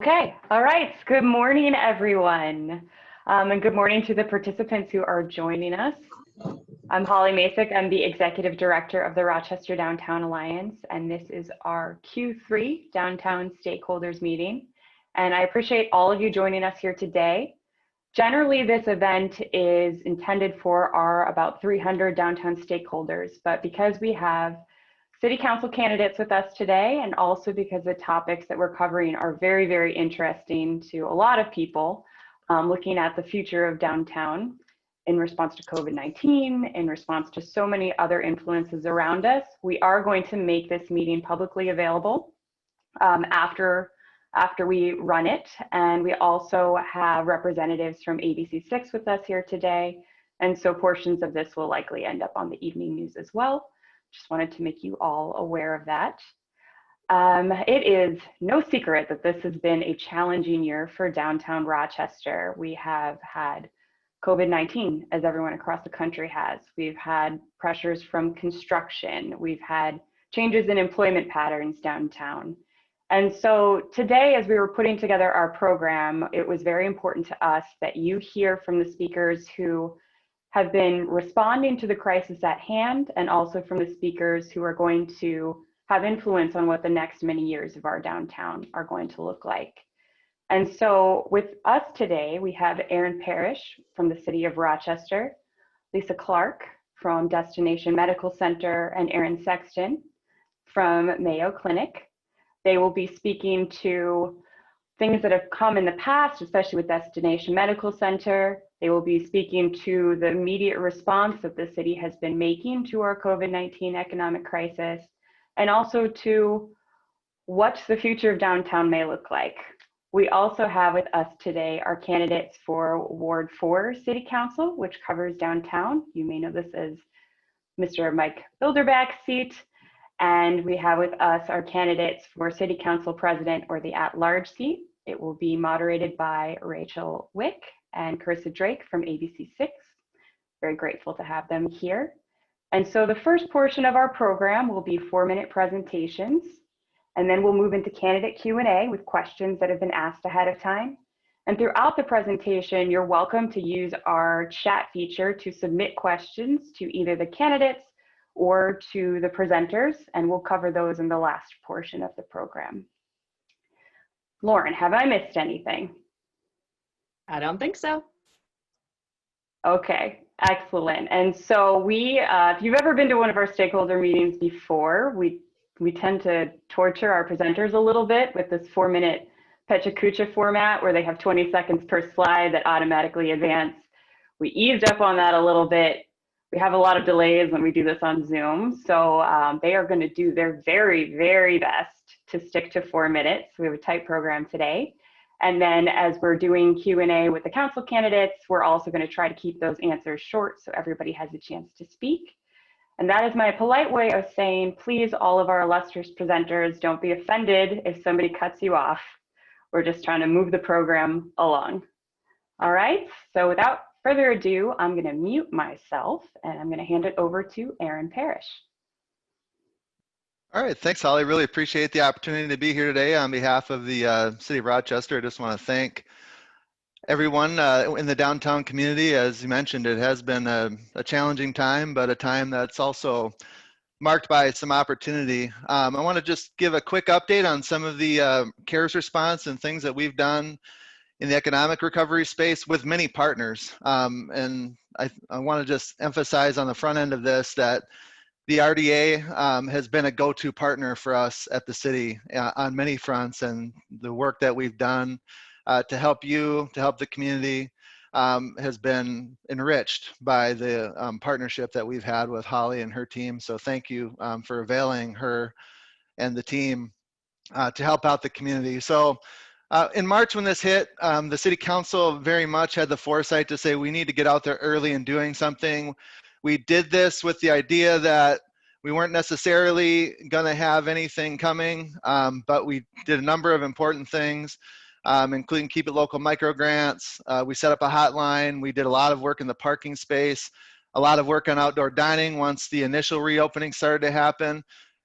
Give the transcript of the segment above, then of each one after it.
Okay, all right. Good morning, everyone. And good morning to the participants who are joining us. I'm Holly Masick. I'm the Executive Director of the Rochester Downtown Alliance, and this is our Q3 Downtown Stakeholders meeting. And I appreciate all of you joining us here today. Generally, this event is intended for our about 300 downtown stakeholders, but because we have City Council candidates with us today, and also because the topics that we're covering are very, very interesting to a lot of people, looking at the future of downtown in response to COVID-19, in response to so many other influences around us, we are going to make this meeting publicly available after we run it. And we also have representatives from ABC6 with us here today. And so portions of this will likely end up on the evening news as well. Just wanted to make you all aware of that. It is no secret that this has been a challenging year for downtown Rochester. We have had COVID-19, as everyone across the country has. We've had pressures from construction. We've had changes in employment patterns downtown. And so today, as we were putting together our program, it was very important to us that you hear from the speakers who have been responding to the crisis at hand, and also from the speakers who are going to have influence on what the next many years of our downtown are going to look like. And so with us today, we have Aaron Parrish from the City of Rochester, Lisa Clark from Destination Medical Center, and Aaron Sexton from Mayo Clinic. They will be speaking to things that have come in the past, especially with Destination Medical Center. They will be speaking to the immediate response that the city has been making to our COVID-19 economic crisis, and also to what the future of downtown may look like. We also have with us today our candidates for Ward 4 City Council, which covers downtown. You may know this as Mr. Mike Bilderback's seat. And we have with us our candidates for City Council President, or the at-large seat. It will be moderated by Rachel Wick and Carissa Drake from ABC6. Very grateful to have them here. And so the first portion of our program will be 4-minute presentations, and then we'll move into candidate Q&A with questions that have been asked ahead of time. And throughout the presentation, you're welcome to use our chat feature to submit questions to either the candidates or to the presenters, and we'll cover those in the last portion of the program. Lauren, have I missed anything? I don't think so. Okay, excellent. And so if you've ever been to one of our stakeholder meetings before, we tend to torture our presenters a little bit with this 4-minute Pecha format where they have 20 seconds per slide that automatically advance. We eased up on that a little bit. We have a lot of delays when we do this on Zoom, so they are going to do their very, very best to stick to 4 minutes. We have a tight program today. And then as we're doing Q&A with the council candidates, we're also going to try to keep those answers short so everybody has a chance to speak. And that is my polite way of saying, please, all of our illustrious presenters, don't be offended if somebody cuts you off. We're just trying to move the program along. All right, so without further ado, I'm going to mute myself and I'm going to hand it over to Aaron Parrish. All right, thanks, Holly. Really appreciate the opportunity to be here today on behalf of the City of Rochester. I just want to thank everyone in the downtown community. As you mentioned, it has been a challenging time, but a time that's also marked by some opportunity. I want to just give a quick update on some of the CARES response and things that we've done in the economic recovery space with many partners. And I want to just emphasize on the front end of this that the RDA has been a go-to partner for us at the city on many fronts, and the work that we've done to help you, to help the community, has been enriched by the partnership that we've had with Holly and her team. So thank you for availing her and the team to help out the community. So in March when this hit, the City Council very much had the foresight to say we need to get out there early and doing something. We did this with the idea that we weren't necessarily going to have anything coming, but we did a number of important things, including Keep It Local micro grants. We set up a hotline. We did a lot of work in the parking space, a lot of work on outdoor dining once the initial reopening started to happen.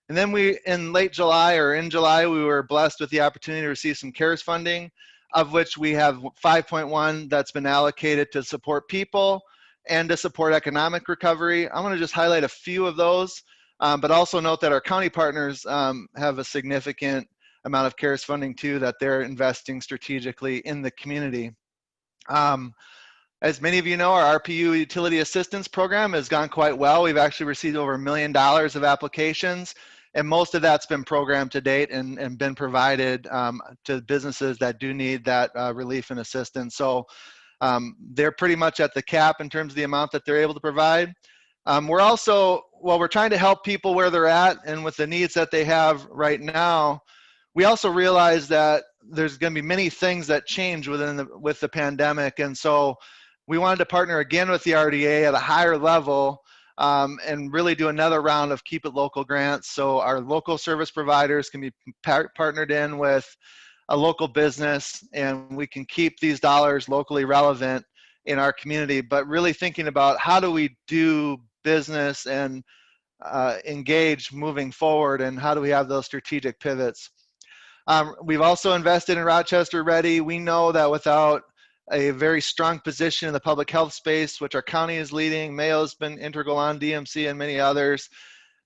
And then in late July or in July, we were blessed with the opportunity to receive some CARES funding, of which we have 5.1 that's been allocated to support people and to support economic recovery. I want to just highlight a few of those, but also note that our county partners have a significant amount of CARES funding too that they're investing strategically in the community. As many of you know, our RPU Utility Assistance Program has gone quite well. We've actually received over $1 million of applications, and most of that's been programmed to date and been provided to businesses that do need that relief and assistance. So they're pretty much at the cap in terms of the amount that they're able to provide. We're also, while we're trying to help people where they're at and with the needs that they have right now, we also realize that there's going to be many things that change with the pandemic, and so we wanted to partner again with the RDA at a higher level and really do another round of Keep It Local grants, so our local service providers can be partnered in with a local business, and we can keep these dollars locally relevant in our community, but really thinking about how do we do business and engage moving forward, and how do we have those strategic pivots. We've also invested in Rochester Ready. We know that without a very strong position in the public health space, which our county is leading, Mayo's been integral on, DMC and many others,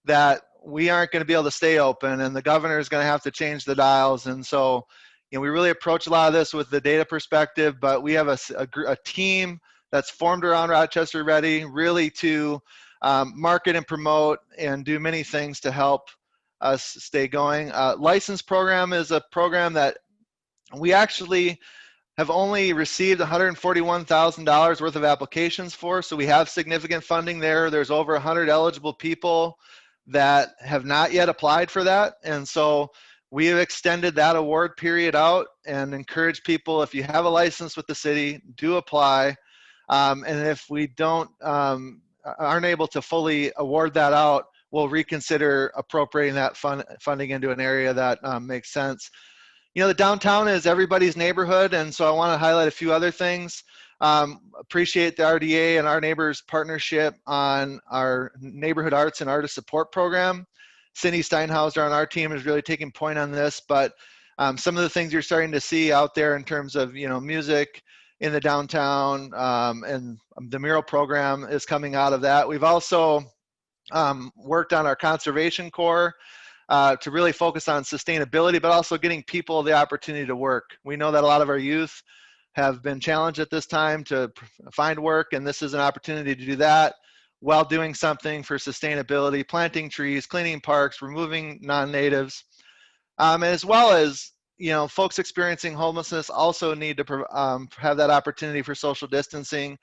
that we aren't going to be able to stay open, and the governor is going to have to change the dials. And so, we really approach a lot of this with the data perspective, but we have a team that's formed around Rochester Ready, really to market and promote and do many things to help us stay going. License program is a program that we actually have only received $141,000 worth of applications for, so we have significant funding there. There's over 100 eligible people that have not yet applied for that, and so we have extended that award period out and encourage people, if you have a license with the city, do apply. And if we aren't able to fully award that out, we'll reconsider appropriating that funding into an area that makes sense. The downtown is everybody's neighborhood, and so I want to highlight a few other things. Appreciate the RDA and our neighbors' partnership on our Neighborhood Arts and Artist Support Program. Cindy Steinhauser on our team is really taking point on this, but some of the things you're starting to see out there in terms of music in the downtown, and the mural program is coming out of that. We've also worked on our conservation core to really focus on sustainability, but also getting people the opportunity to work. We know that a lot of our youth have been challenged at this time to find work, and this is an opportunity to do that while doing something for sustainability, planting trees, cleaning parks, removing non-natives, as well as folks experiencing homelessness also need to have that opportunity for social distancing.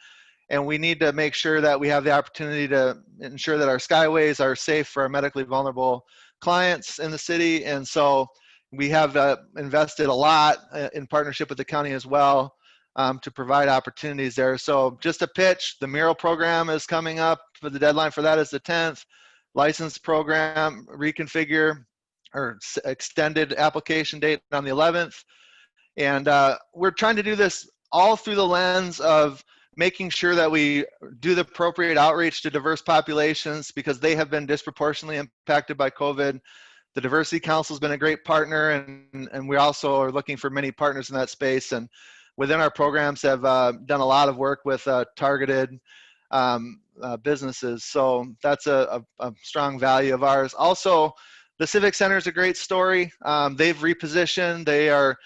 And we need to make sure that we have the opportunity to ensure that our skyways are safe for our medically vulnerable clients in the city. And so we have invested a lot in partnership with the county as well to provide opportunities there. So just a pitch, the mural program is coming up. The deadline for that is the 10th. License program reconfigure or extended application date on the 11th. And we're trying to do this all through the lens of making sure that we do the appropriate outreach to diverse populations because they have been disproportionately impacted by COVID. The Diversity Council has been a great partner, and we also are looking for many partners in that space. And within our programs have done a lot of work with targeted businesses. So that's a strong value of ours. Also, the Civic Center is a great story. They've repositioned. They are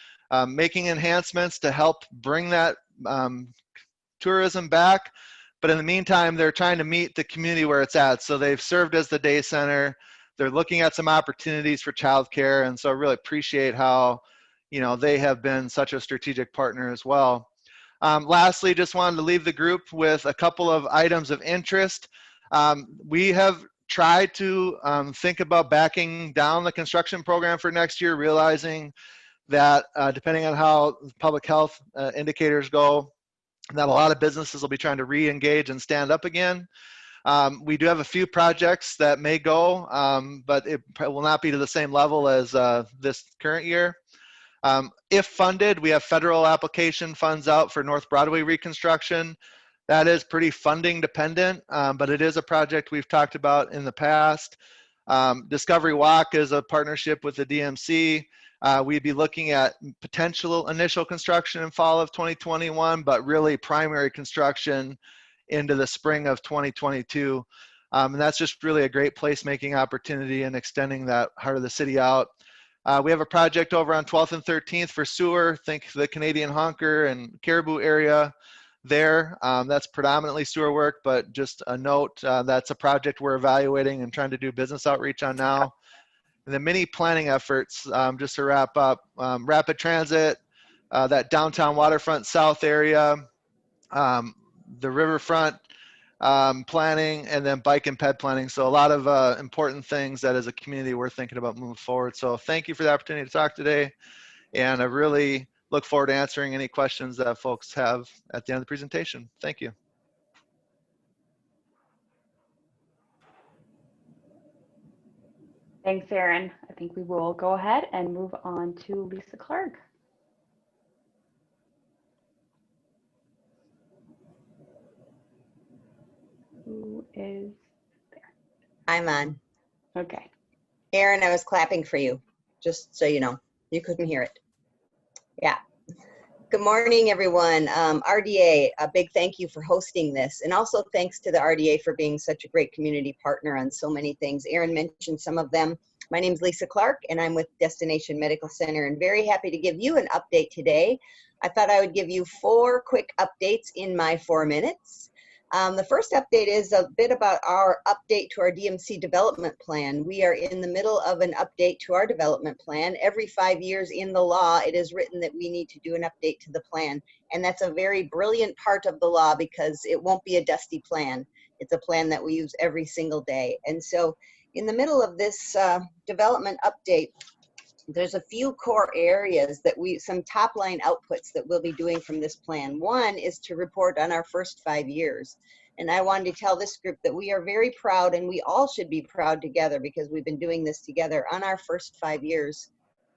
making enhancements to help bring that tourism back. But in the meantime, they're trying to meet the community where it's at. So they've served as the day center. They're looking at some opportunities for childcare. And so I really appreciate how, they have been such a strategic partner as well. Lastly, just wanted to leave the group with a couple of items of interest. We have tried to think about backing down the construction program for next year, realizing that depending on how public health indicators go, that a lot of businesses will be trying to re-engage and stand up again. We do have a few projects that may go, but it will not be to the same level as this current year. If funded, we have federal application funds out for North Broadway reconstruction. That is pretty funding dependent, but it is a project we've talked about in the past. Discovery Walk is a partnership with the DMC. We'd be looking at potential initial construction in fall of 2021, but really primary construction into the spring of 2022. And that's just really a great placemaking opportunity and extending that heart of the city out. We have a project over on 12th and 13th for sewer. Think the Canadian Honker and Caribou area there. That's predominantly sewer work, but just a note, that's a project we're evaluating and trying to do business outreach on now. And the mini planning efforts, just to wrap up, rapid transit, that downtown waterfront south area, the riverfront planning, and then bike and ped planning. So a lot of important things that as a community we're thinking about moving forward. So thank you for the opportunity to talk today. And I really look forward to answering any questions that folks have at the end of the presentation. Thank you. Thanks, Aaron. I think we will go ahead and move on to Lisa Clark. Who is there? I'm on. Okay. Aaron, I was clapping for you, just so you know. You couldn't hear it. Yeah. Good morning, everyone. RDA, a big thank you for hosting this. And also thanks to the RDA for being such a great community partner on so many things. Aaron mentioned some of them. My name is Lisa Clark, and I'm with Destination Medical Center, and very happy to give you an update today. I thought I would give you 4 quick updates in my 4 minutes. The first update is a bit about our update to our DMC development plan. We are in the middle of an update to our development plan. Every 5 years in the law, it is written that we need to do an update to the plan. And that's a very brilliant part of the law because it won't be a dusty plan. It's a plan that we use every single day. And so in the middle of this development update, there's a few core areas that some top line outputs that we'll be doing from this plan. One is to report on our first 5 years. And I wanted to tell this group that we are very proud, and we all should be proud together because we've been doing this together on our first 5 years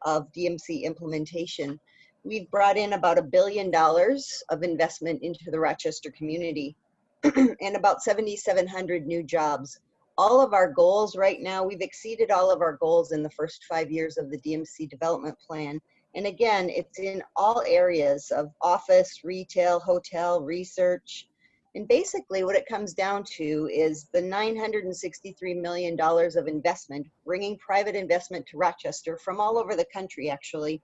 of DMC implementation. We've brought in about $1 billion of investment into the Rochester community and about 7,700 new jobs. All of our goals right now, we've exceeded all of our goals in the first 5 years of the DMC development plan. And again, it's in all areas of office, retail, hotel, research. And basically what it comes down to is the $963 million of investment, bringing private investment to Rochester from all over the country, actually.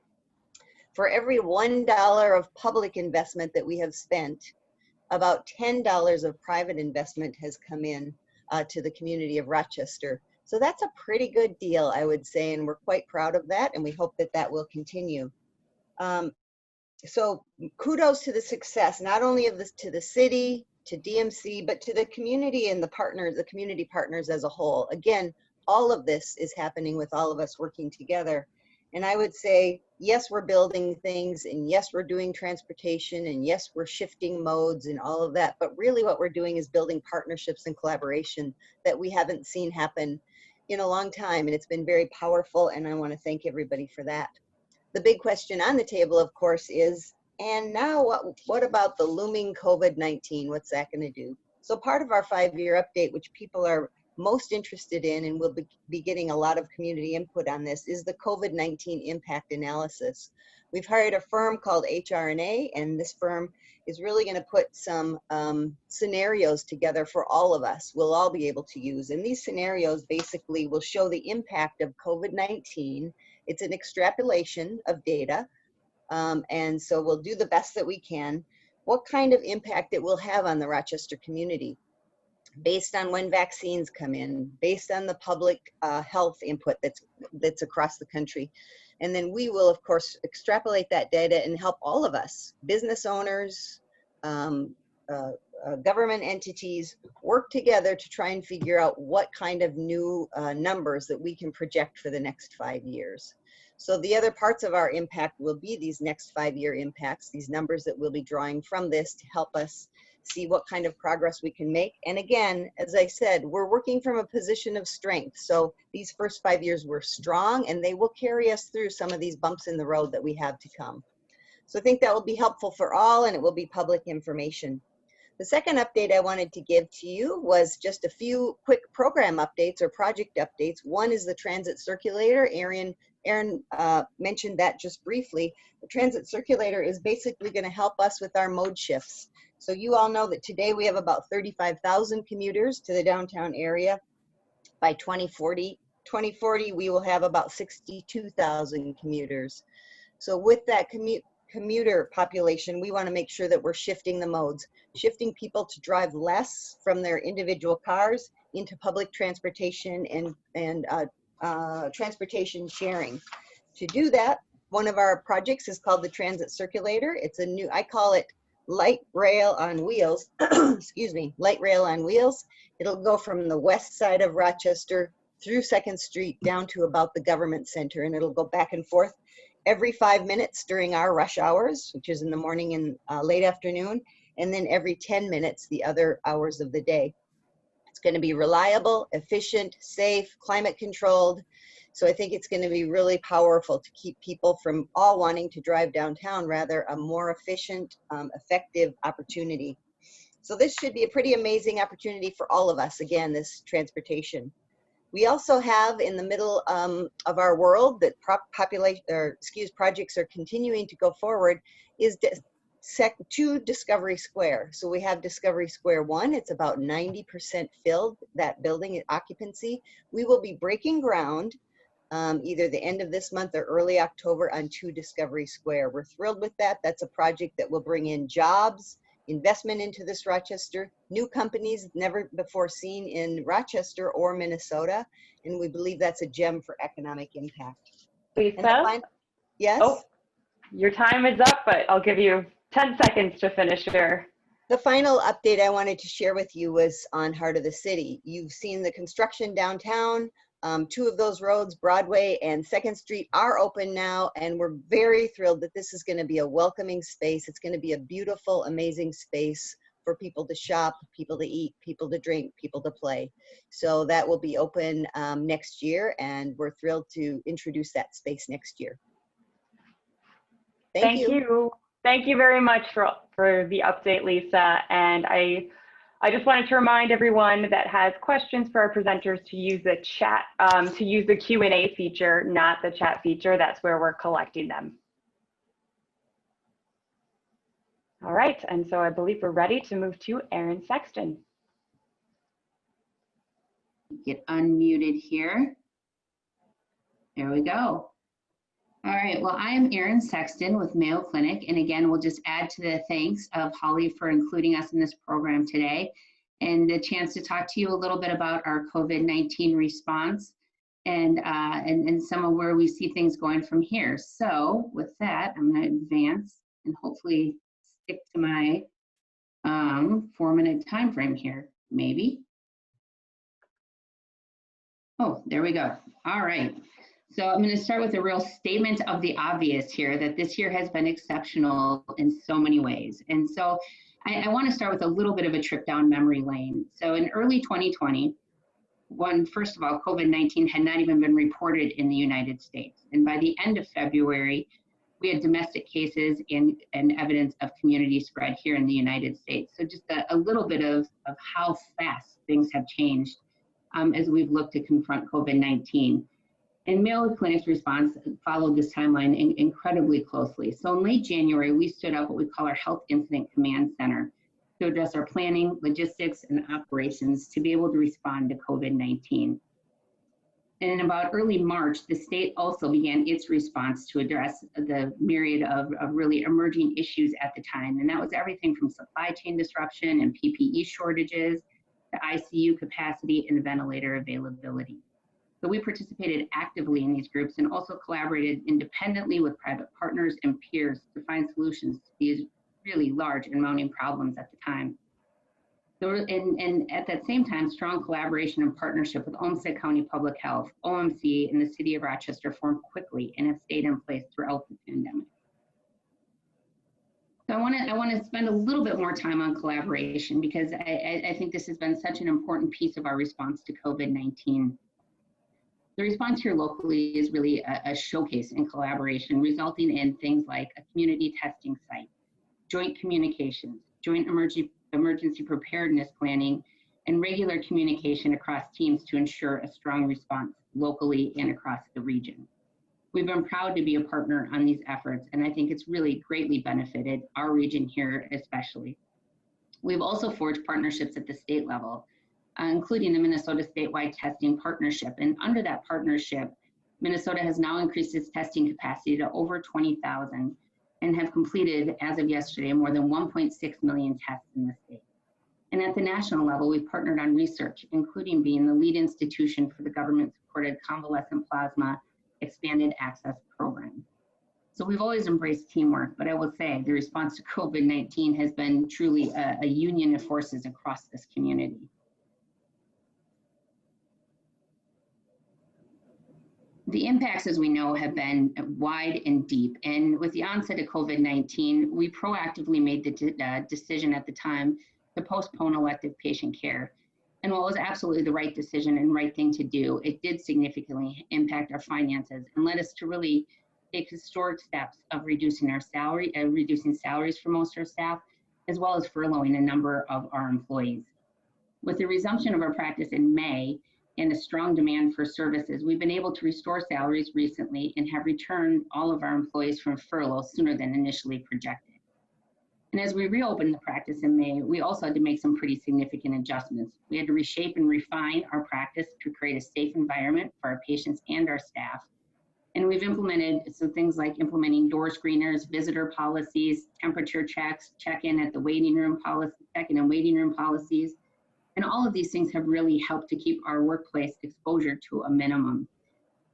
For every $1 of public investment that we have spent, about $10 of private investment has come in to the community of Rochester. So that's a pretty good deal, I would say, and we're quite proud of that, and we hope that that will continue. So kudos to the success, not only of this to the city, to DMC, but to the community and the partners, the community partners as a whole. Again, all of this is happening with all of us working together. And I would say, yes, we're building things, and yes, we're doing transportation, and yes, we're shifting modes and all of that. But really what we're doing is building partnerships and collaboration that we haven't seen happen in a long time. And it's been very powerful, and I want to thank everybody for that. The big question on the table, of course, is, and now what about the looming COVID-19? What's that going to do? So part of our 5-year update, which people are most interested in, and we'll be getting a lot of community input on this, is the COVID-19 impact analysis. We've hired a firm called HR&A, and this firm is really going to put some scenarios together for all of us. We'll all be able to use, and these scenarios basically will show the impact of COVID-19. It's an extrapolation of data, and so we'll do the best that we can. What kind of impact it will have on the Rochester community, based on when vaccines come in, based on the public health input that's across the country. And then we will, of course, extrapolate that data and help all of us, business owners, government entities, work together to try and figure out what kind of new numbers that we can project for the next 5 years. So the other parts of our impact will be these next 5-year impacts, these numbers that we'll be drawing from this to help us see what kind of progress we can make. And again, as I said, we're working from a position of strength. So these first 5 years were strong, and they will carry us through some of these bumps in the road that we have to come. So I think that will be helpful for all, and it will be public information. The second update I wanted to give to you was just a few quick program updates or project updates. One is the transit circulator. Aaron mentioned that just briefly. The transit circulator is basically going to help us with our mode shifts. So you all know that today we have about 35,000 commuters to the downtown area. By 2040, we will have about 62,000 commuters. So with that commuter population, we want to make sure that we're shifting the modes, shifting people to drive less from their individual cars into public transportation and transportation sharing. To do that, one of our projects is called the Transit Circulator. It's a new, I call it light rail on wheels, excuse me, light rail on wheels. It'll go from the west side of Rochester through 2nd Street down to about the government center, and it'll go back and forth every 5 minutes during our rush hours, which is in the morning and late afternoon, and then every 10 minutes the other hours of the day. It's going to be reliable, efficient, safe, climate controlled. So I think it's going to be really powerful to keep people from all wanting to drive downtown, rather a more efficient, effective opportunity. So this should be a pretty amazing opportunity for all of us, again, this transportation. We also have in the middle of our world that projects are continuing to go forward is to Discovery Square. So we have Discovery Square 1, it's about 90% filled, that building occupancy. We will be breaking ground either the end of this month or early October on 2 Discovery Square. We're thrilled with that. That's a project that will bring in jobs, investment into this Rochester, new companies never before seen in Rochester or Minnesota, and we believe that's a gem for economic impact. Lisa? Yes? Oh, your time is up, but I'll give you 10 seconds to finish your. The final update I wanted to share with you was on Heart of the City. You've seen the construction downtown. 2 of those roads, Broadway and 2nd Street, are open now, and we're very thrilled that this is going to be a welcoming space. It's going to be a beautiful, amazing space for people to shop, people to eat, people to drink, people to play. So that will be open next year, and we're thrilled to introduce that space next year. Thank you. Thank you very much for the update, Lisa. And I just wanted to remind everyone that has questions for our presenters to use the chat, to use the Q&A feature, not the chat feature. That's where we're collecting them. All right, and so I believe we're ready to move to Erin Sexton. Get unmuted here. There we go. All right, well, I am Erin Sexton with Mayo Clinic, and again, we'll just add to the thanks of Holly for including us in this program today, and the chance to talk to you a little bit about our COVID-19 response and some of where we see things going from here. So with that, I'm going to advance and hopefully stick to my 4-minute time frame here, maybe. Oh, there we go. All right. So I'm going to start with a real statement of the obvious here, that this year has been exceptional in so many ways. And so I want to start with a little bit of a trip down memory lane. So in early 2020, first of all, COVID-19 had not even been reported in the United States. And by the end of February, we had domestic cases and evidence of community spread here in the United States. So just a little bit of how fast things have changed as we've looked to confront COVID-19. And Mayo Clinic's response followed this timeline incredibly closely. So in late January, we stood up what we call our Health Incident Command Center to address our planning, logistics, and operations to be able to respond to COVID-19. And in about early March, the state also began its response to address the myriad of really emerging issues at the time. And that was everything from supply chain disruption and PPE shortages to ICU capacity and ventilator availability. So we participated actively in these groups and also collaborated independently with private partners and peers to find solutions to these really large and mounting problems at the time. So, and at that same time, strong collaboration and partnership with Olmsted County Public Health, OMC, and the City of Rochester formed quickly and have stayed in place throughout the pandemic. So I want to spend a little bit more time on collaboration because I think this has been such an important piece of our response to COVID-19. The response here locally is really a showcase in collaboration, resulting in things like a community testing site, joint communications, joint emergency preparedness planning, and regular communication across teams to ensure a strong response locally and across the region. We've been proud to be a partner on these efforts, and I think it's really greatly benefited our region here especially. We've also forged partnerships at the state level, including the Minnesota Statewide Testing Partnership. And under that partnership, Minnesota has now increased its testing capacity to over 20,000 and have completed, as of yesterday, more than 1.6 million tests in the state. And at the national level, we've partnered on research, including being the lead institution for the government-supported convalescent plasma expanded access program. So we've always embraced teamwork, but I will say the response to COVID-19 has been truly a union of forces across this community. The impacts, as we know, have been wide and deep. And with the onset of COVID-19, we proactively made the decision at the time to postpone elective patient care. And while it was absolutely the right decision and right thing to do, it did significantly impact our finances and led us to really take historic steps of reducing our reducing salaries for most of our staff, as well as furloughing a number of our employees. With the resumption of our practice in May and a strong demand for services, we've been able to restore salaries recently and have returned all of our employees from furlough sooner than initially projected. And as we reopened the practice in May, we also had to make some pretty significant adjustments. We had to reshape and refine our practice to create a safe environment for our patients and our staff. And we've implemented some things like implementing door screeners, visitor policies, temperature checks, check-in at the waiting room policy, check-in and waiting room policies. And all of these things have really helped to keep our workplace exposure to a minimum.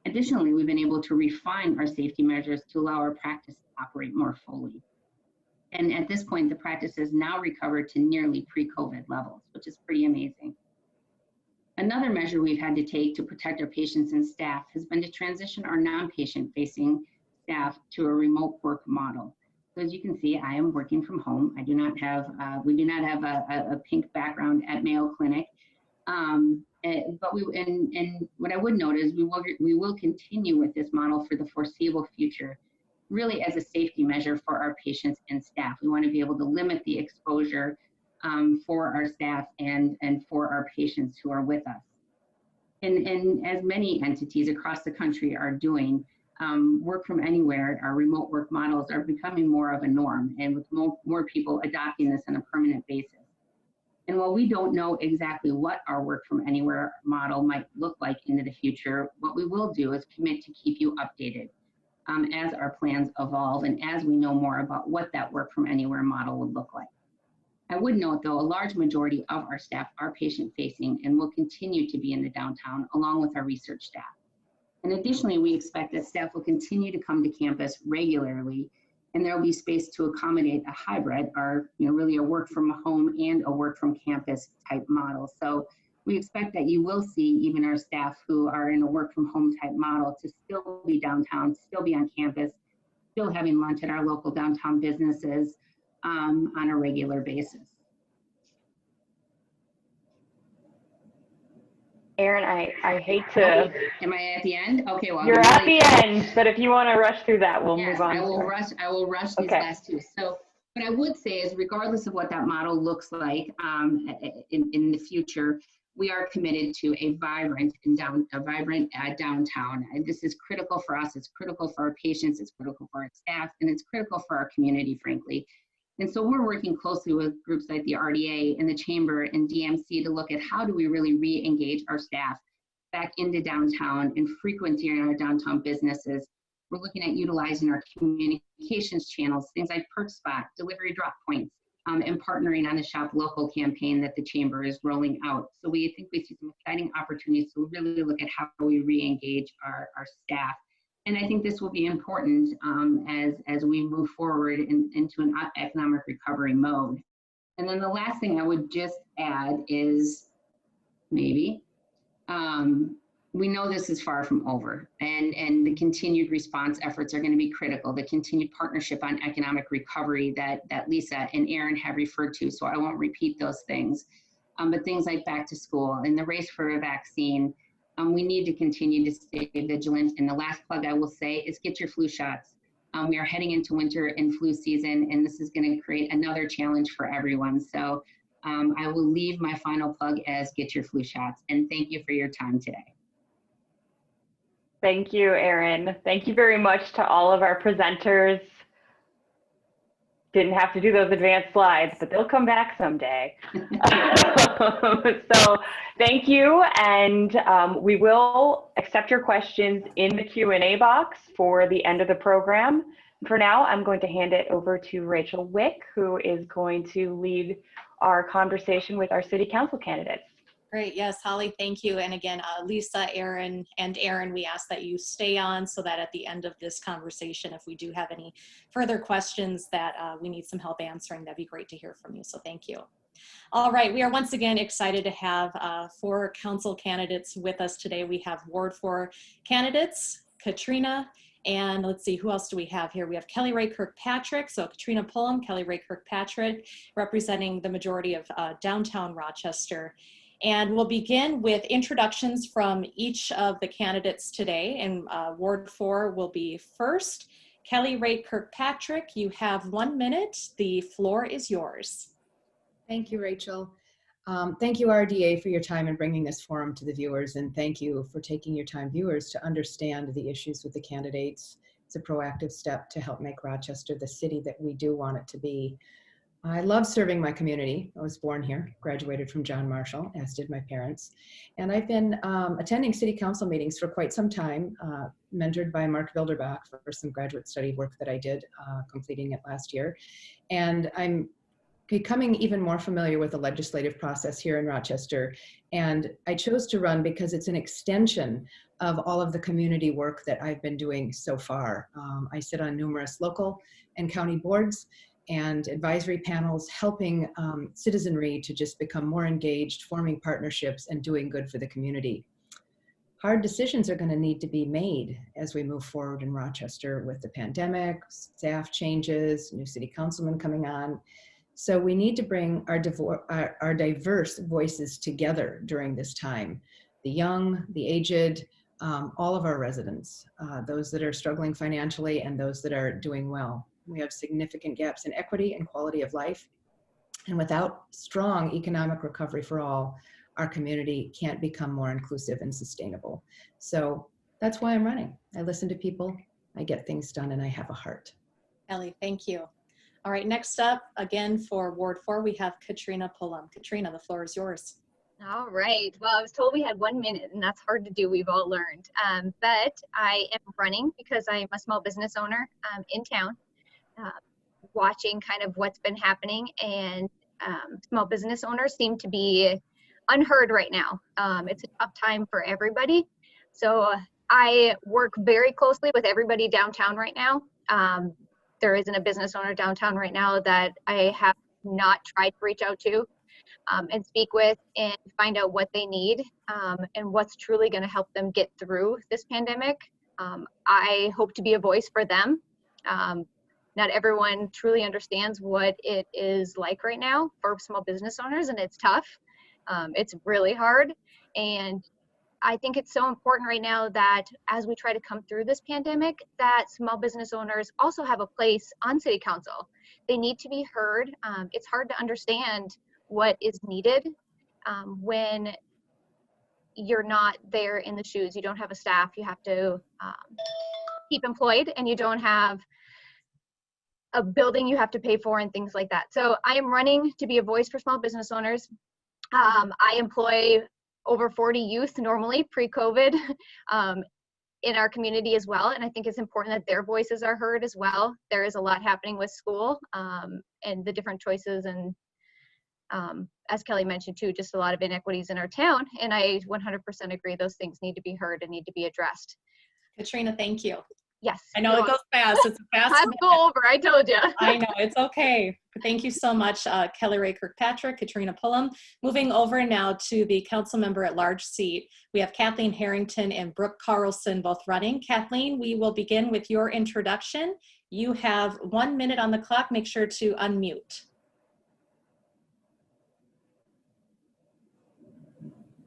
Additionally, we've been able to refine our safety measures to allow our practice to operate more fully. And at this point, the practice has now recovered to nearly pre-COVID levels, which is pretty amazing. Another measure we've had to take to protect our patients and staff has been to transition our non-patient facing staff to a remote work model. So as you can see, I am working from home. I do not have, we do not have a pink background at Mayo Clinic. But what I would note is we will continue with this model for the foreseeable future, really as a safety measure for our patients and staff. We want to be able to limit the exposure for our staff and for our patients who are with us. And as many entities across the country are doing, work from anywhere, our remote work models are becoming more of a norm, and with more people adopting this on a permanent basis. And while we don't know exactly what our work from anywhere model might look like into the future, what we will do is commit to keep you updated as our plans evolve and as we know more about what that work from anywhere model would look like. I would note, though, a large majority of our staff are patient-facing and will continue to be in the downtown along with our research staff. And additionally, we expect that staff will continue to come to campus regularly, and there will be space to accommodate a hybrid, or really a work from home and a work from campus type model. So we expect that you will see even our staff who are in a work from home type model to still be downtown, still be on campus, still having lunch at our local downtown businesses on a regular basis. Erin, I hate to. Am I at the end? Okay, well. You're at the end, but if you want to rush through that, we'll move on. I will rush these last two. So what I would say is, regardless of what that model looks like in the future, we are committed to a vibrant downtown. And this is critical for us. It's critical for our patients. It's critical for our staff, and it's critical for our community, frankly. And so we're working closely with groups like the RDA and the Chamber and DMC to look at how do we really re-engage our staff back into downtown and frequenting our downtown businesses. We're looking at utilizing our communications channels, things like Perk Spot, delivery drop points, and partnering on the Shop Local campaign that the Chamber is rolling out. So we think we see some exciting opportunities to really look at how we re-engage our staff. And I think this will be important as we move forward into an economic recovery mode. And then the last thing I would just add is we know this is far from over, and the continued response efforts are going to be critical. The continued partnership on economic recovery that Lisa and Erin have referred to, so I won't repeat those things. But things like back to school and the race for a vaccine, we need to continue to stay vigilant. And the last plug I will say is get your flu shots. We are heading into winter and flu season, and this is going to create another challenge for everyone. So I will leave my final plug as get your flu shots. And thank you for your time today. Thank you, Erin. Thank you very much to all of our presenters. Didn't have to do those advanced slides, but they'll come back someday. So thank you, and we will accept your questions in the Q&A box for the end of the program. For now, I'm going to hand it over to Rachel Wick, who is going to lead our conversation with our city council candidates. Great. Yes, Holly, thank you. And again, Lisa, Erin, and Aaron, we ask that you stay on so that at the end of this conversation, if we do have any further questions that we need some help answering, that'd be great to hear from you. So thank you. All right, we are once again excited to have 4 council candidates with us today. We have Ward 4 candidates, Katrina, and let's see, who else do we have here? We have Kelly Ray Kirkpatrick. So Katrina Pullum, Kelly Ray Kirkpatrick, representing the majority of downtown Rochester. And we'll begin with introductions from each of the candidates today. And Ward 4 will be first. Kelly Ray Kirkpatrick, you have 1 minute. The floor is yours. Thank you, Rachel. Thank you, RDA, for your time in bringing this forum to the viewers. And thank you for taking your time, viewers, to understand the issues with the candidates. It's a proactive step to help make Rochester the city that we do want it to be. I love serving my community. I was born here, graduated from John Marshall, as did my parents. And I've been attending city council meetings for quite some time, mentored by Mark Bilderbach for some graduate study work that I did, completing it last year. And I'm becoming even more familiar with the legislative process here in Rochester. And I chose to run because it's an extension of all of the community work that I've been doing so far. I sit on numerous local and county boards and advisory panels, helping citizenry to just become more engaged, forming partnerships, and doing good for the community. Hard decisions are going to need to be made as we move forward in Rochester with the pandemic, staff changes, new city councilmen coming on. So we need to bring our diverse voices together during this time. The young, the aged, all of our residents, those that are struggling financially and those that are doing well. We have significant gaps in equity and quality of life. And without strong economic recovery for all, our community can't become more inclusive and sustainable. So that's why I'm running. I listen to people, I get things done, and I have a heart. Ellie, thank you. All right, next up, again for Ward 4, we have Katrina Pullum. Katrina, the floor is yours. All right. Well, I was told we had 1 minute, and that's hard to do. We've all learned. But I am running because I'm a small business owner in town, watching kind of what's been happening, and small business owners seem to be unheard right now. It's a tough time for everybody. So I work very closely with everybody downtown right now. There isn't a business owner downtown right now that I have not tried to reach out to and speak with and find out what they need and what's truly going to help them get through this pandemic. I hope to be a voice for them. Not everyone truly understands what it is like right now for small business owners, and it's tough. It's really hard. And I think it's so important right now that as we try to come through this pandemic, that small business owners also have a place on city council. They need to be heard. It's hard to understand what is needed when you're not there in the shoes. You don't have a staff. You have to keep employed, and you don't have a building you have to pay for and things like that. So I am running to be a voice for small business owners. I employ over 40 youth normally pre-COVID in our community as well. And I think it's important that their voices are heard as well. There is a lot happening with school and the different choices, and as Kelly mentioned too, just a lot of inequities in our town. And I 100% agree those things need to be heard and need to be addressed. Katrina, thank you. Yes. I know it goes fast. It's a fast Time to go over, I told you. I know, it's okay. Thank you so much, Kelly Ray Kirkpatrick, Katrina Pullum. Moving over now to the council member at large seat, we have Kathleen Harrington and Brooke Carlson both running. Kathleen, we will begin with your introduction. You have 1 minute on the clock. Make sure to unmute.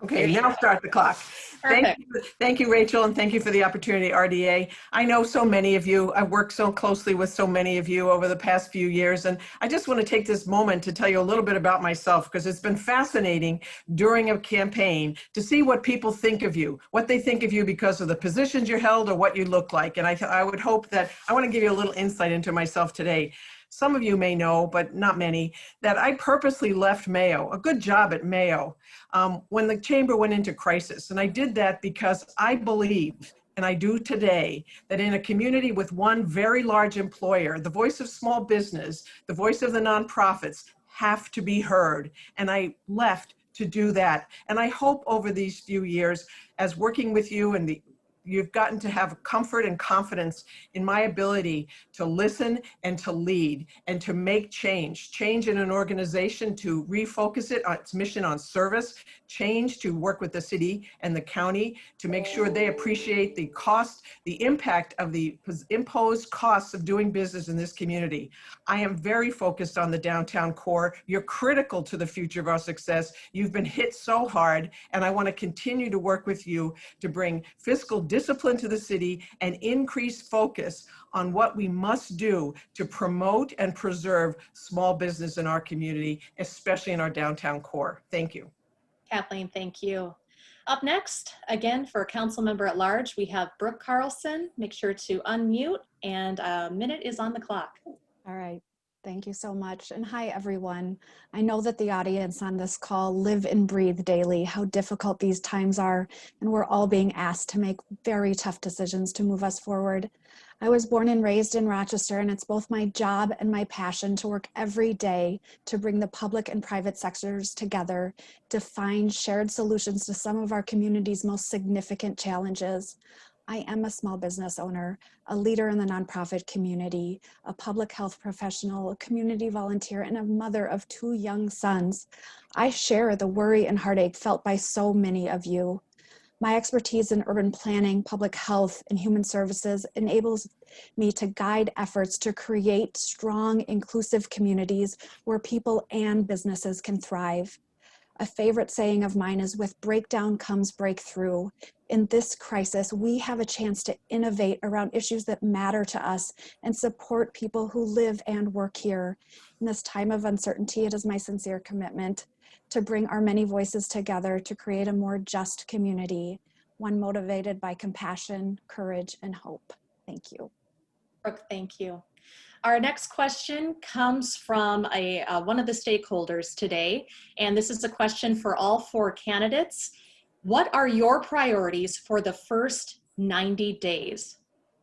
Okay, now start the clock. Perfect. Thank you, Rachel, and thank you for the opportunity, RDA. I know so many of you. I've worked so closely with so many of you over the past few years, and I just want to take this moment to tell you a little bit about myself, because it's been fascinating during a campaign to see what people think of you, what they think of you because of the positions you held or what you look like. And I would hope that I want to give you a little insight into myself today. Some of you may know, but not many, that I purposely left Mayo, a good job at Mayo, when the chamber went into crisis. And I did that because I believe, and I do today, that in a community with one very large employer, the voice of small business, the voice of the nonprofits have to be heard. And I left to do that. And I hope over these few years, as working with you and you've gotten to have comfort and confidence in my ability to listen and to lead and to make change in an organization, to refocus it on its mission on service, change to work with the city and the county to make sure they appreciate the cost, the impact of the imposed costs of doing business in this community. I am very focused on the downtown core. You're critical to the future of our success. You've been hit so hard, and I want to continue to work with you to bring fiscal discipline to the city and increase focus on what we must do to promote and preserve small business in our community, especially in our downtown core. Thank you. Kathleen, thank you. Up next, again, for Council Member at Large, we have Brooke Carlson. Make sure to unmute, and a minute is on the clock. All right. Thank you so much. And hi, everyone. I know that the audience on this call live and breathe daily how difficult these times are, and we're all being asked to make very tough decisions to move us forward. I was born and raised in Rochester, and it's both my job and my passion to work every day to bring the public and private sectors together to find shared solutions to some of our community's most significant challenges. I am a small business owner, a leader in the nonprofit community, a public health professional, a community volunteer, and a mother of 2 young sons. I share the worry and heartache felt by so many of you. My expertise in urban planning, public health, and human services enables me to guide efforts to create strong, inclusive communities where people and businesses can thrive. A favorite saying of mine is, with breakdown comes breakthrough. In this crisis, we have a chance to innovate around issues that matter to us and support people who live and work here. In this time of uncertainty, it is my sincere commitment to bring our many voices together to create a more just community, one motivated by compassion, courage, and hope. Thank you. Brooke, thank you. Our next question comes from one of the stakeholders today, and this is a question for all 4 candidates. What are your priorities for the first 90 days?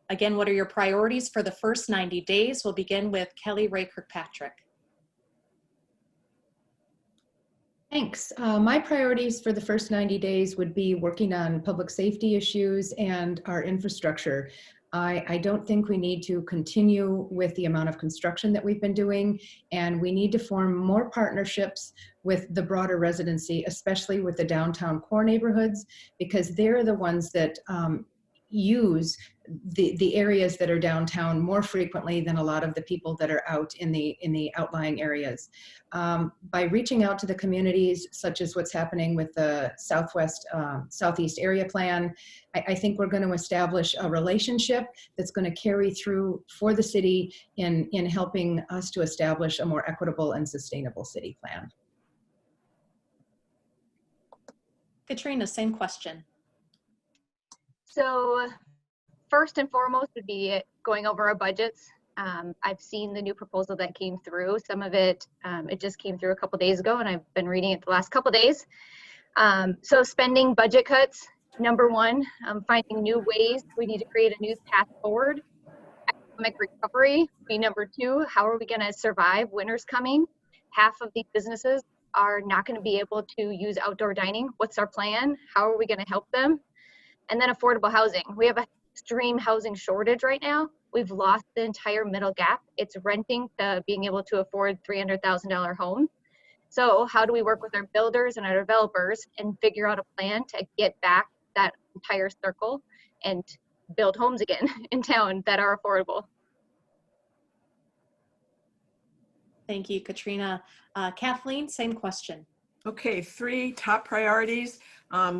Again, what are your priorities for the first 90 days? We'll begin with Kelly Ray Kirkpatrick. Thanks. My priorities for the first 90 days would be working on public safety issues and our infrastructure. I don't think we need to continue with the amount of construction that we've been doing, and we need to form more partnerships with the broader residency, especially with the downtown core neighborhoods, because they're the ones that use the areas that are downtown more frequently than a lot of the people that are out in the outlying areas. By reaching out to the communities, such as what's happening with the Southeast Area Plan, I think we're going to establish a relationship that's going to carry through for the city in helping us to establish a more equitable and sustainable city plan. Katrina, same question. So first and foremost would be going over our budgets. I've seen the new proposal that came through. Some of it, it just came through a couple days ago, and I've been reading it the last couple days. So spending budget cuts, number 1, finding new ways. We need to create a new path forward. Economic recovery would be number 2. How are we going to survive? Winter's coming. Half of these businesses are not going to be able to use outdoor dining. What's our plan? How are we going to help them? And then affordable housing. We have an extreme housing shortage right now. We've lost the entire middle gap. It's renting to being able to afford $300,000 home. So how do we work with our builders and our developers and figure out a plan to get back that entire circle and build homes again in town that are affordable? Thank you, Katrina. Kathleen, same question. Okay, 3 top priorities,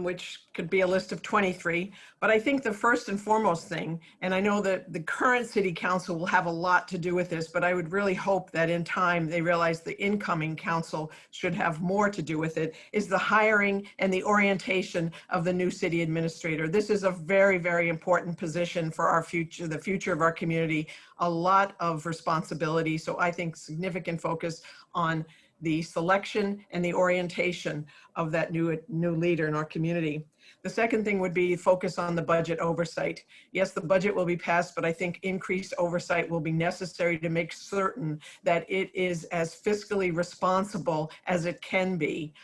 which could be a list of 23. But I think the first and foremost thing, and I know that the current city council will have a lot to do with this, but I would really hope that in time they realize the incoming council should have more to do with it, is the hiring and the orientation of the new city administrator. This is a very, very important position for our future, the future of our community, a lot of responsibility. So I think significant focus on the selection and the orientation of that new leader in our community. The second thing would be focus on the budget oversight. Yes, the budget will be passed, but I think increased oversight will be necessary to make certain that it is as fiscally responsible as it can be.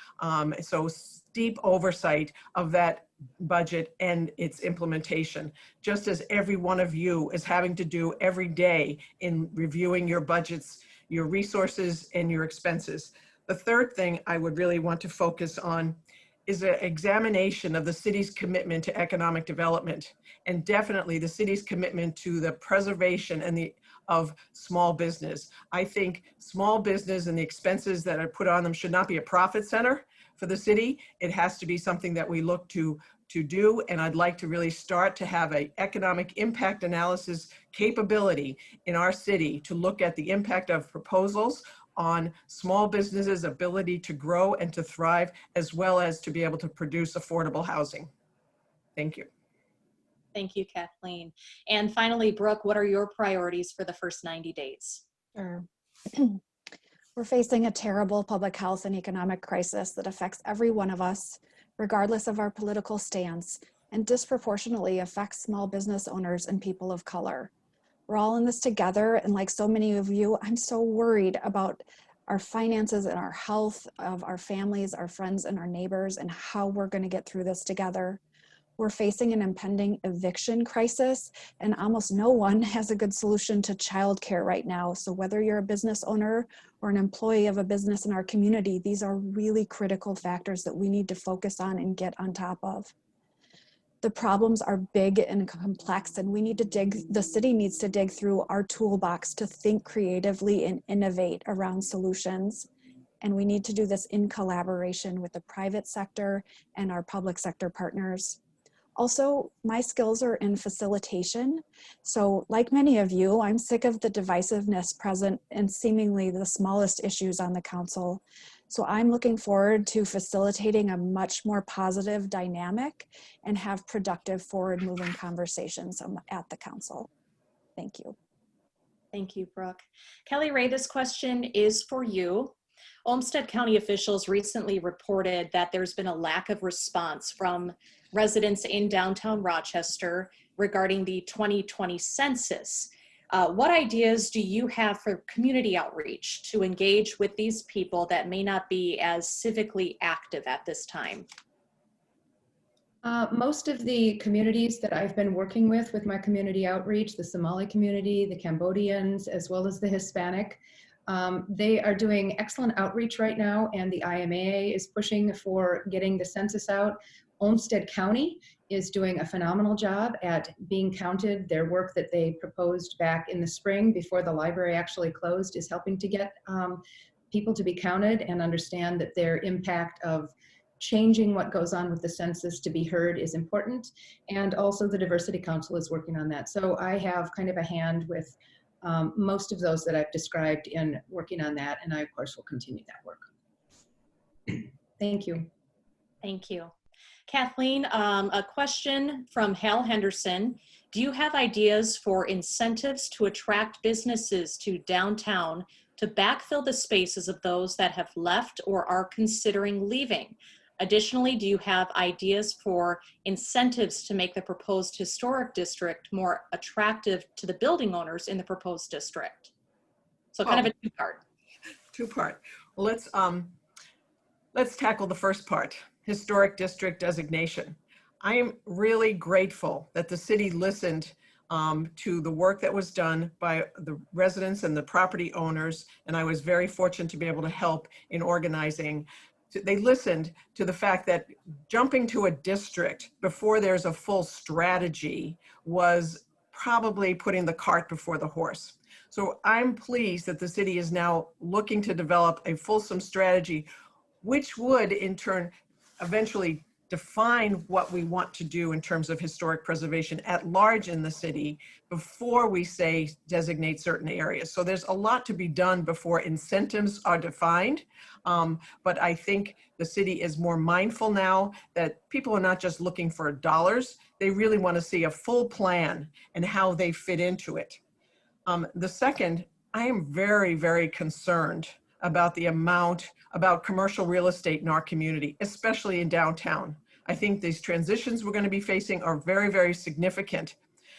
So deep oversight of that budget and its implementation, just as every one of you is having to do every day in reviewing your budgets, your resources, and your expenses. The third thing I would really want to focus on is an examination of the city's commitment to economic development, and definitely the city's commitment to the preservation and of small business. I think small business and the expenses that are put on them should not be a profit center for the city. It has to be something that we look to do, and I'd like to really start to have an economic impact analysis capability in our city to look at the impact of proposals on small businesses' ability to grow and to thrive, as well as to be able to produce affordable housing. Thank you. Thank you, Kathleen. And finally, Brooke, what are your priorities for the first 90 days? Sure. We're facing a terrible public health and economic crisis that affects every one of us, regardless of our political stance, and disproportionately affects small business owners and people of color. We're all in this together, and like so many of you, I'm so worried about our finances and our health of our families, our friends, and our neighbors, and how we're going to get through this together. We're facing an impending eviction crisis, and almost no one has a good solution to childcare right now. So whether you're a business owner or an employee of a business in our community, these are really critical factors that we need to focus on and get on top of. The problems are big and complex, and we need to the city needs to dig through our toolbox to think creatively and innovate around solutions. And we need to do this in collaboration with the private sector and our public sector partners. Also, my skills are in facilitation. So like many of you, I'm sick of the divisiveness present in seemingly the smallest issues on the council. So I'm looking forward to facilitating a much more positive dynamic and have productive forward-moving conversations at the council. Thank you. Thank you, Brooke. Kelly Ray, this question is for you. Olmsted County officials recently reported that there's been a lack of response from residents in downtown Rochester regarding the 2020 census. What ideas do you have for community outreach to engage with these people that may not be as civically active at this time? Most of the communities that I've been working with my community outreach, the Somali community, the Cambodians, as well as the Hispanic, they are doing excellent outreach right now, and the IMA is pushing for getting the census out. Olmsted County is doing a phenomenal job at being counted. Their work that they proposed back in the spring before the library actually closed is helping to get people to be counted and understand that their impact of changing what goes on with the census to be heard is important. And also the Diversity Council is working on that. So I have kind of a hand with most of those that I've described in working on that, and I, of course, will continue that work. Thank you. Thank you. Kathleen, a question from Hal Henderson. Do you have ideas for incentives to attract businesses to downtown to backfill the spaces of those that have left or are considering leaving? Additionally, do you have ideas for incentives to make the proposed historic district more attractive to the building owners in the proposed district? So kind of a two-part. Two-part. Well, let's tackle the first part, historic district designation. I am really grateful that the city listened to the work that was done by the residents and the property owners, and I was very fortunate to be able to help in organizing. They listened to the fact that jumping to a district before there's a full strategy was probably putting the cart before the horse. So I'm pleased that the city is now looking to develop a fulsome strategy which would in turn eventually define what we want to do in terms of historic preservation at large in the city before we say designate certain areas. So there's a lot to be done before incentives are defined. But I think the city is more mindful now that people are not just looking for dollars, they really want to see a full plan and how they fit into it. The second, I am very, very concerned about the amount about commercial real estate in our community, especially in downtown. I think these transitions we're going to be facing are very, very significant.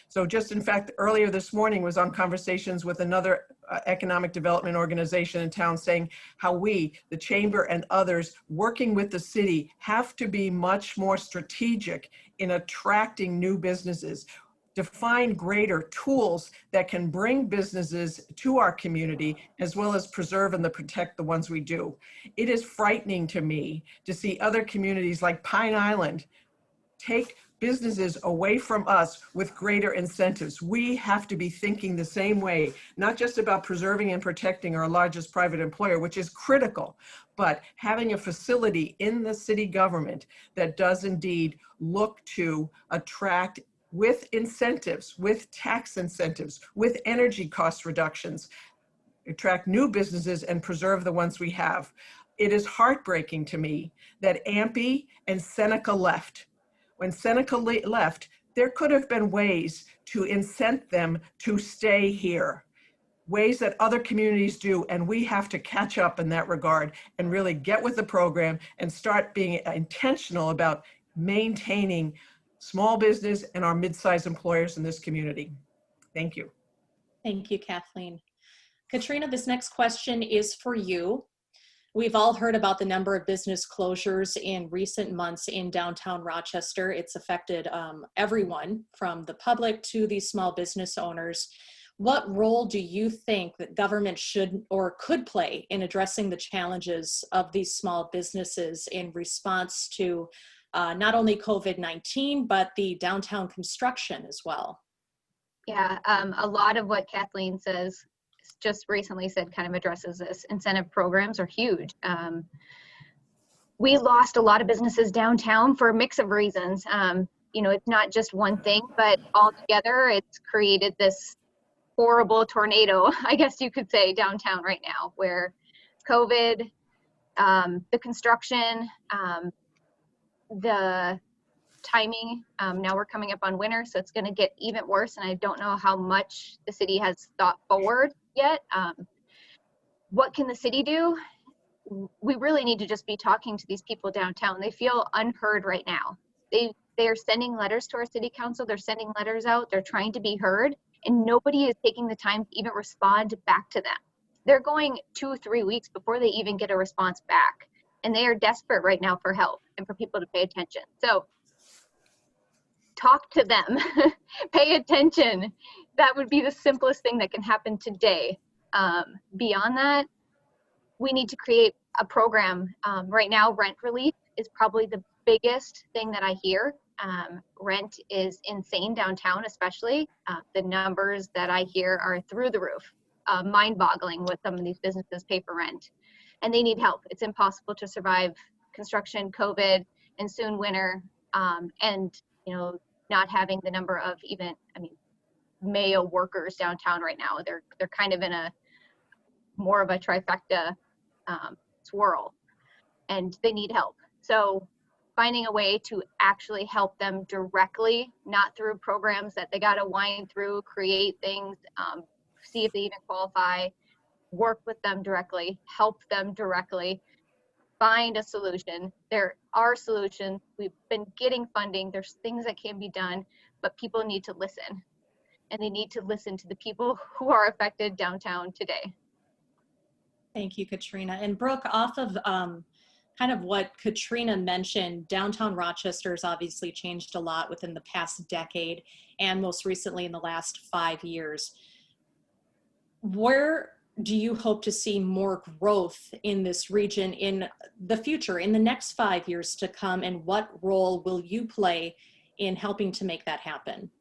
So just in fact, earlier this morning was on conversations with another economic development organization in town saying how we, the chamber and others working with the city, have to be much more strategic in attracting new businesses. Define greater tools that can bring businesses to our community, as well as preserve and protect the ones we do. It is frightening to me to see other communities like Pine Island take businesses away from us with greater incentives. We have to be thinking the same way, not just about preserving and protecting our largest private employer, which is critical, but having a facility in the city government that does indeed look to attract with incentives, with tax incentives, with energy cost reductions, attract new businesses and preserve the ones we have. It is heartbreaking to me that AMPI and Seneca left. When Seneca left, there could have been ways to incent them to stay here, ways that other communities do, and we have to catch up in that regard and really get with the program and start being intentional about maintaining small business and our mid-sized employers in this community. Thank you. Thank you, Kathleen. Katrina, this next question is for you. We've all heard about the number of business closures in recent months in downtown Rochester. It's affected everyone from the public to these small business owners. What role do you think that government should or could play in addressing the challenges of these small businesses in response to not only COVID-19, but the downtown construction as well? Yeah, a lot of what Kathleen says, just recently said, kind of addresses this. Incentive programs are huge. We lost a lot of businesses downtown for a mix of reasons. You know, it's not just one thing, but altogether it's created this horrible tornado, I guess you could say, downtown right now, where COVID, the construction, the timing, now we're coming up on winter, so it's going to get even worse, and I don't know how much the city has thought forward yet. What can the city do? We really need to just be talking to these people downtown. They feel unheard right now. They are sending letters to our city council, they're sending letters out, they're trying to be heard, and nobody is taking the time to even respond back to them. They're going 2-3 weeks before they even get a response back, and they are desperate right now for help and for people to pay attention. So talk to them, pay attention. That would be the simplest thing that can happen today. Beyond that, we need to create a program. Right now, rent relief is probably the biggest thing that I hear. Rent is insane downtown, especially. The numbers that I hear are through the roof, mind-boggling what some of these businesses pay for rent. And they need help. It's impossible to survive construction, COVID, and soon winter, and you know, not having the number of even, I mean, Mayo workers downtown right now. They're kind of in a more of a trifecta swirl, and they need help. So finding a way to actually help them directly, not through programs that they got to wind through, create things, see if they even qualify, work with them directly, help them directly, find a solution. There are solutions. We've been getting funding. There's things that can be done, but people need to listen, and they need to listen to the people who are affected downtown today. Thank you, Katrina. And Brooke, off of kind of what Katrina mentioned, downtown Rochester has obviously changed a lot within the past decade, and most recently in the last 5 years. Where do you hope to see more growth in this region in the future, in the next 5 years to come, and what role will you play in helping to make that happen?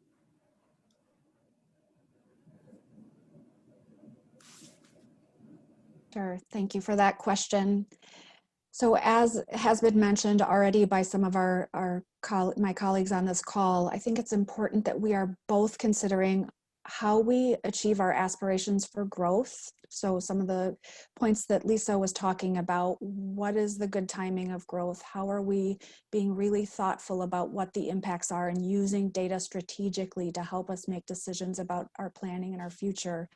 Sure, thank you for that question. So as has been mentioned already by some of my colleagues on this call, I think it's important that we are both considering how we achieve our aspirations for growth. So some of the points that Lisa was talking about, what is the good timing of growth? How are we being really thoughtful about what the impacts are and using data strategically to help us make decisions about our planning and our future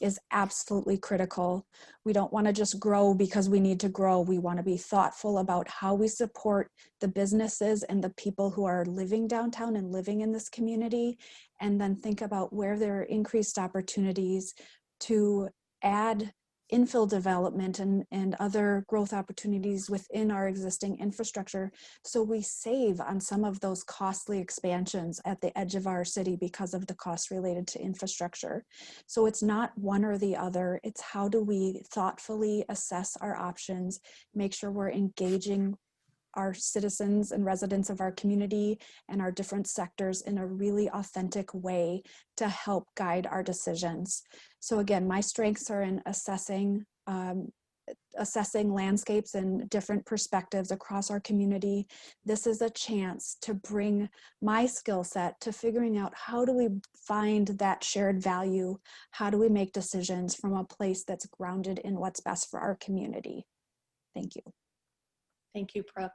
is absolutely critical. We don't want to just grow because we need to grow. We want to be thoughtful about how we support the businesses and the people who are living downtown and living in this community, and then think about where there are increased opportunities to add infill development and other growth opportunities within our existing infrastructure, so we save on some of those costly expansions at the edge of our city because of the costs related to infrastructure. So it's not one or the other, it's how do we thoughtfully assess our options, make sure we're engaging our citizens and residents of our community and our different sectors in a really authentic way to help guide our decisions. So again, my strengths are in assessing landscapes and different perspectives across our community. This is a chance to bring my skill set to figuring out how do we find that shared value? How do we make decisions from a place that's grounded in what's best for our community? Thank you. Thank you, Brooke.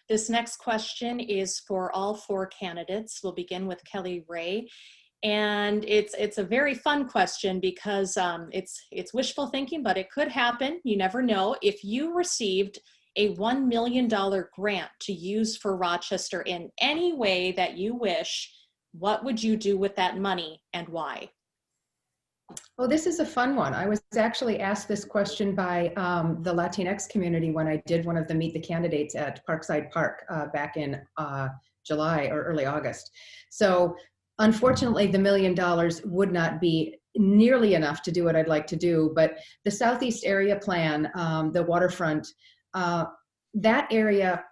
This next question is for all four candidates. We'll begin with Kelly Ray. And it's a very fun question because it's wishful thinking, but it could happen. You never know. If you received a $1 million grant to use for Rochester in any way that you wish, what would you do with that money and why? Oh, this is a fun one. I was actually asked this question by the Latinx community when I did one of the Meet the Candidates at Parkside Park back in July or early August. So unfortunately, the $1 million would not be nearly enough to do what I'd like to do, but the Southeast Area Plan, the waterfront, that area,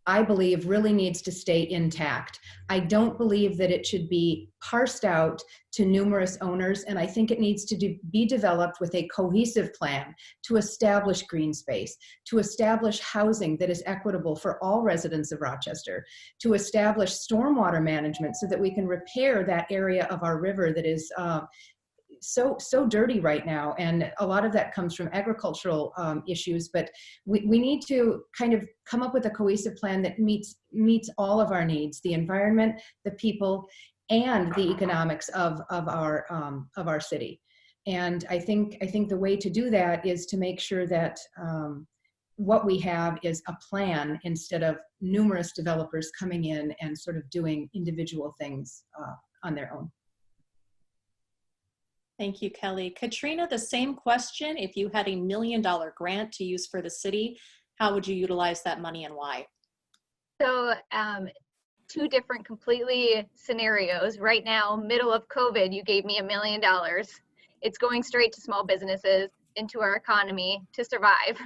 I believe, really needs to stay intact. I don't believe that it should be parsed out to numerous owners, and I think it needs to be developed with a cohesive plan to establish green space, to establish housing that is equitable for all residents of Rochester, to establish stormwater management so that we can repair that area of our river that is so dirty right now, and a lot of that comes from agricultural issues, but we need to kind of come up with a cohesive plan that meets all of our needs, the environment, the people, and the economics of our city. And I think the way to do that is to make sure that what we have is a plan instead of numerous developers coming in and sort of doing individual things on their own. Thank you, Kelly. Katrina, the same question. If you had a $1 million grant to use for the city, how would you utilize that money and why? So two different completely scenarios. Right now, middle of COVID, you gave me $1 million. It's going straight to small businesses, into our economy to survive,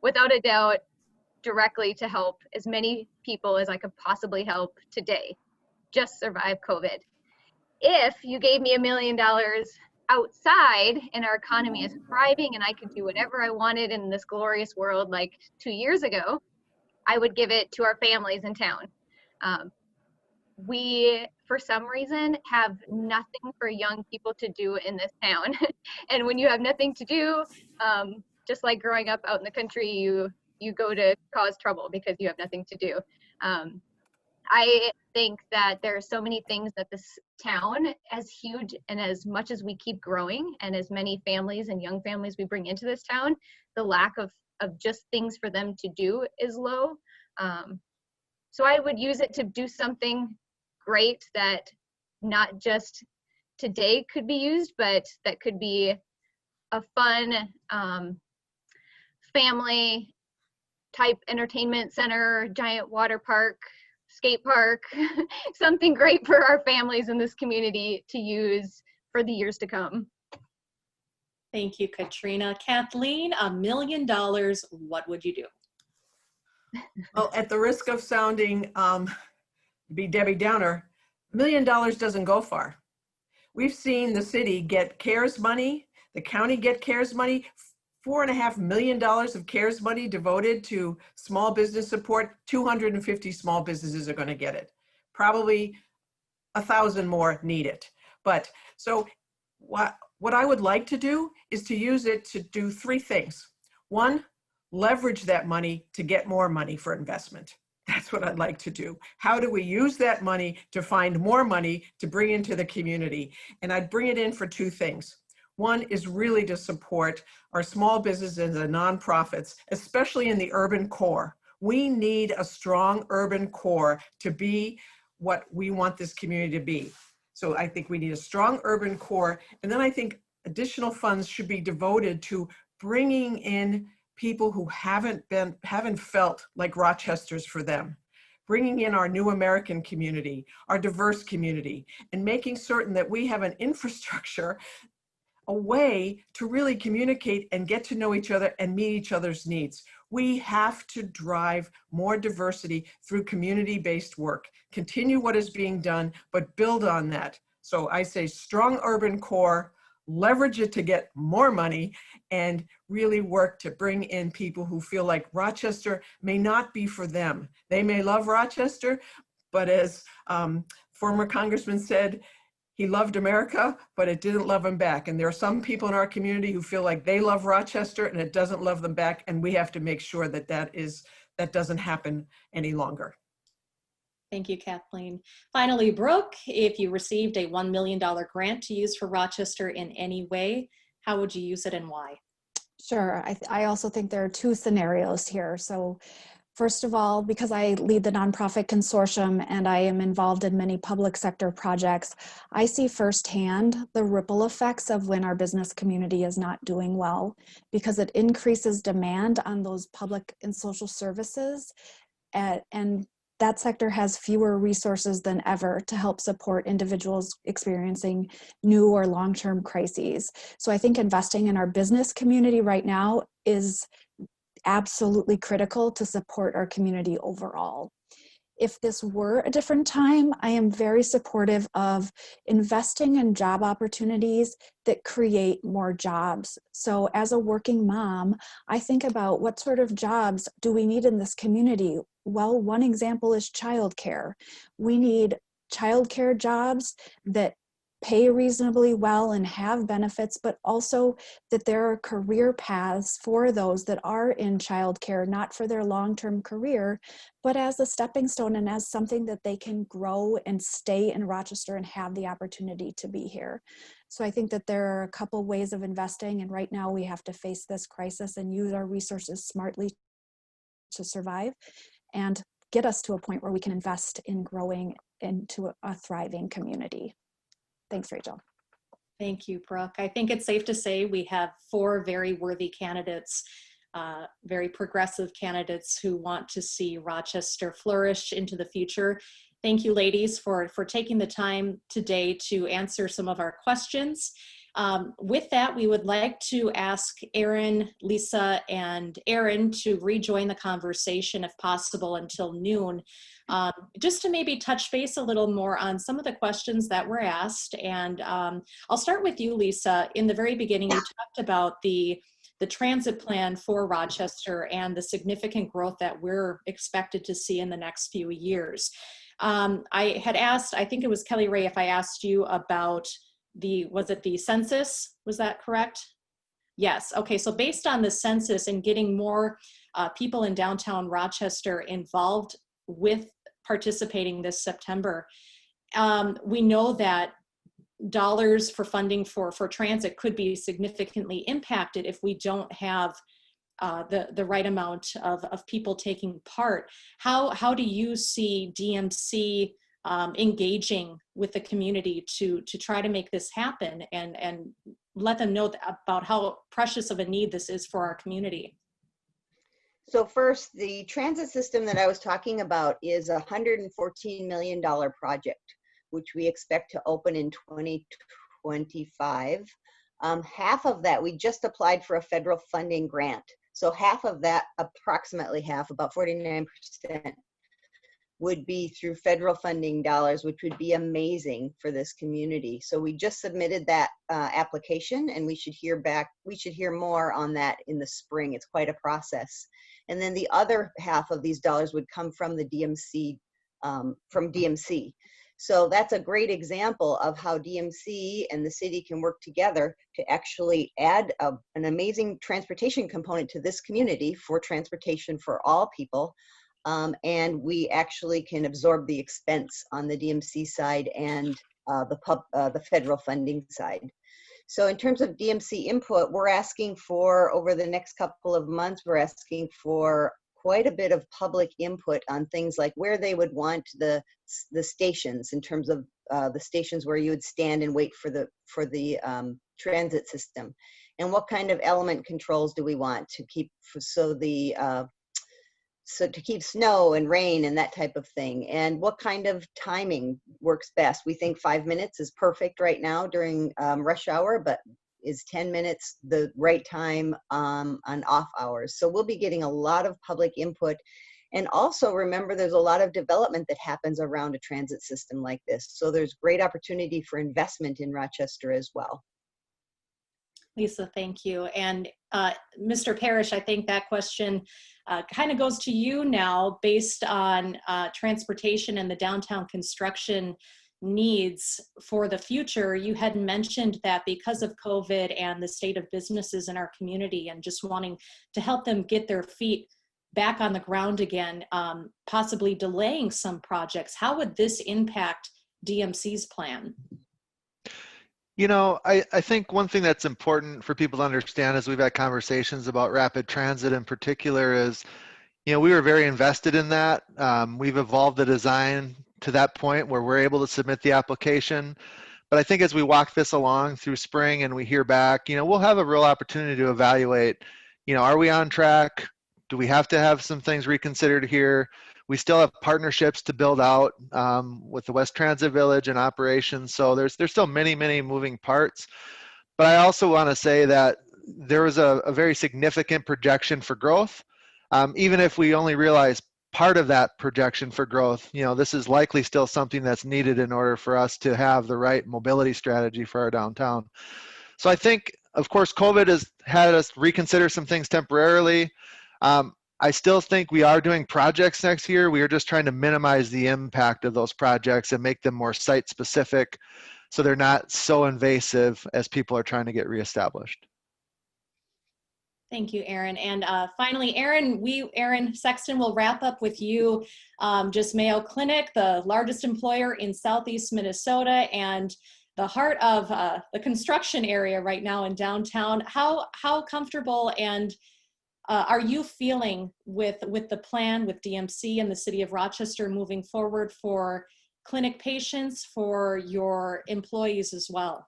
without a doubt, directly to help as many people as I could possibly help today, just survive COVID. If you gave me $1 million outside and our economy is thriving and I could do whatever I wanted in this glorious world like 2 years ago, I would give it to our families in town. We, for some reason, have nothing for young people to do in this town. And when you have nothing to do, just like growing up out in the country, you go to cause trouble because you have nothing to do. I think that there are so many things that this town, as huge and as much as we keep growing and as many families and young families we bring into this town, the lack of just things for them to do is low. So I would use it to do something great that not just today could be used, but that could be a fun family type entertainment center, giant water park, skate park, something great for our families in this community to use for the years to come. Thank you, Katrina. Kathleen, $1 million, what would you do? Well, at the risk of sounding be Debbie Downer, $1 million doesn't go far. We've seen the city get CARES money, the county get CARES money $4.5 million of CARES money devoted to small business support. 250 small businesses are going to get it. Probably 1,000 more need it. But so what I would like to do is to use it to do three things. One, leverage that money to get more money for investment. That's what I'd like to do. How do we use that money to find more money to bring into the community? And I'd bring it in for two things. One is really to support our small businesses and nonprofits, especially in the urban core. We need a strong urban core to be what we want this community to be. So I think we need a strong urban core. And then I think additional funds should be devoted to bringing in people who haven't felt like Rochester's for them, bringing in our new American community, our diverse community, and making certain that we have an infrastructure, a way to really communicate and get to know each other and meet each other's needs. We have to drive more diversity through community-based work, continue what is being done, but build on that. So I say strong urban core, leverage it to get more money, and really work to bring in people who feel like Rochester may not be for them. They may love Rochester, but as former Congressman said, he loved America, but it didn't love him back. And there are some people in our community who feel like they love Rochester and it doesn't love them back. And we have to make sure that that doesn't happen any longer. Thank you, Kathleen. Finally, Brooke, if you received a $1 million grant to use for Rochester in any way, how would you use it and why? Sure. I also think there are two scenarios here. So first of all, because I lead the nonprofit consortium and I am involved in many public sector projects, I see firsthand the ripple effects of when our business community is not doing well, because it increases demand on those public and social services, and that sector has fewer resources than ever to help support individuals experiencing new or long-term crises. So I think investing in our business community right now is absolutely critical to support our community overall. If this were a different time, I am very supportive of investing in job opportunities that create more jobs. So as a working mom, I think about what sort of jobs do we need in this community? Well, one example is childcare. We need childcare jobs that pay reasonably well and have benefits, but also that there are career paths for those that are in childcare, not for their long-term career, but as a stepping stone and as something that they can grow and stay in Rochester and have the opportunity to be here. So I think that there are a couple ways of investing, and right now we have to face this crisis and use our resources smartly to survive and get us to a point where we can invest in growing into a thriving community. Thanks, Rachel. Thank you, Brooke. I think it's safe to say we have 4 very worthy candidates, very progressive candidates who want to see Rochester flourish into the future. Thank you, ladies, for taking the time today to answer some of our questions. With that, we would like to ask Erin, Lisa, and Aaron to rejoin the conversation if possible until noon, just to maybe touch base a little more on some of the questions that were asked. And I'll start with you, Lisa. In the very beginning, you talked about the transit plan for Rochester and the significant growth that we're expected to see in the next few years. I had asked, I think it was Kelly Ray, if I asked you about was it the census? Was that correct? Yes. Okay. So based on the census and getting more people in downtown Rochester involved with participating this September, we know that dollars for funding for transit could be significantly impacted if we don't have the right amount of people taking part. How do you see DMC engaging with the community to try to make this happen and let them know about how precious of a need this is for our community? So first, the transit system that I was talking about is a $114 million project, which we expect to open in 2025. Half of that, we just applied for a federal funding grant. So half of that, approximately half, about 49%, would be through federal funding dollars, which would be amazing for this community. So we just submitted that application, and we should hear back. We should hear more on that in the spring. It's quite a process. And then the other half of these dollars would come from the DMC, So that's a great example of how DMC and the city can work together to actually add an amazing transportation component to this community for transportation for all people. And we actually can absorb the expense on the DMC side and the federal funding side. So in terms of DMC input, we're asking for, over the next couple of months, we're asking for quite a bit of public input on things like where they would want the stations, in terms of the stations where you would stand and wait for the transit system, and what kind of element controls do we want to keep, so to keep snow and rain and that type of thing, and what kind of timing works best. We think 5 minutes is perfect right now during rush hour, but is 10 minutes the right time on off hours? So we'll be getting a lot of public input. And also remember, there's a lot of development that happens around a transit system like this. So there's great opportunity for investment in Rochester as well. Lisa, thank you. And Mr. Parrish, I think that question kind of goes to you now, based on transportation and the downtown construction needs for the future. You had mentioned that because of COVID and the state of businesses in our community and just wanting to help them get their feet back on the ground again, possibly delaying some projects. How would this impact DMC's plan? You know, I think one thing that's important for people to understand as we've had conversations about rapid transit in particular is, you know, we were very invested in that. We've evolved the design to that point where we're able to submit the application. But I think as we walk this along through spring and we hear back, you know, we'll have a real opportunity to evaluate, you know, are we on track? Do we have to have some things reconsidered here? We still have partnerships to build out with the West Transit Village and operations. So there's still many, many moving parts. But I also want to say that there was a very significant projection for growth. Even if we only realize part of that projection for growth, you know, this is likely still something that's needed in order for us to have the right mobility strategy for our downtown. So I think, of course, COVID has had us reconsider some things temporarily. I still think we are doing projects next year. We are just trying to minimize the impact of those projects and make them more site specific so they're not so invasive as people are trying to get reestablished. Thank you, Aaron. And finally, Aaron Sexton will wrap up with you. Just Mayo Clinic, the largest employer in Southeast Minnesota and the heart of the construction area right now in downtown. How comfortable and are you feeling with the plan with DMC and the City of Rochester moving forward for clinic patients, for your employees as well?